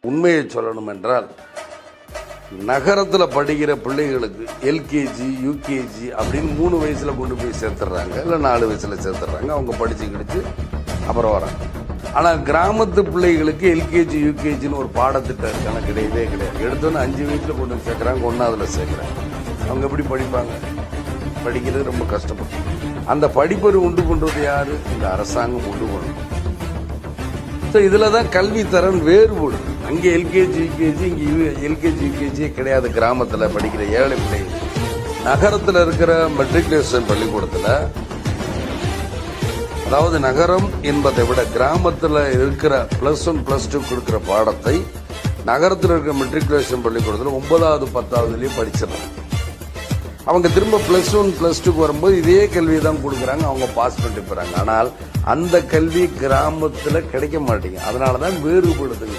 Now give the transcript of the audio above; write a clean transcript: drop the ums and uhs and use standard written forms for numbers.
உண்மையை சொல்லணும் என்றால் நகரத்தில் படிக்கிற பிள்ளைகளுக்கு எல்கேஜி யூகேஜி அப்படின்னு 3 வயசுல கொண்டு போய் சேர்த்துடுறாங்க, இல்லை 4 வயசுல சேர்த்துடுறாங்க. அவங்க படிச்சு கிடிச்சு அப்புறம் வராங்க. ஆனால் கிராமத்து பிள்ளைகளுக்கு எல்கேஜி யூகேஜின்னு ஒரு பாடத்திட்டம் கணக்கு கிடையவே கிடையாது. எடுத்தோன்னு 5 வயசுல கொண்டு போய் சேர்க்குறாங்க, 1ஆவதுல சேர்க்குறாங்க. அவங்க எப்படி படிப்பாங்க? படிக்கிறது ரொம்ப கஷ்டப்படும். அந்த படிப்பை உண்டு பண்ணுறது யாரு? இந்த அரசாங்கம் உண்டு பண்ணும். ஸோ இதில் தான் கல்வி தரம் வேறுபடும். அங்கே எல்கேஜி யூகேஜி, இங்கே எல்கேஜி யூகேஜியே கிடையாது. கிராமத்தில் படிக்கிற ஏழை பிள்ளைகள் நகரத்தில் இருக்கிற மெட்ரிகுலேஷன் பள்ளிக்கூடத்தில், அதாவது நகரம் என்பதை விட கிராமத்தில் இருக்கிற +1 +2 கொடுக்குற பாடத்தை நகரத்தில் இருக்கிற மெட்ரிகுலேஷன் பள்ளிக்கூடத்தில் 9வது 10ஆவதுலேயும் படிச்சிடறாங்க. அவங்க திரும்ப +1 +2 வரும்போது இதே கல்வியை தான் கொடுக்குறாங்க, அவங்க பாஸ் பண்ணிட்டு போகிறாங்க. ஆனால் அந்த கல்வி கிராமத்தில் கிடைக்க மாட்டேங்குது. அதனால தான் வேறுபடுதுங்க.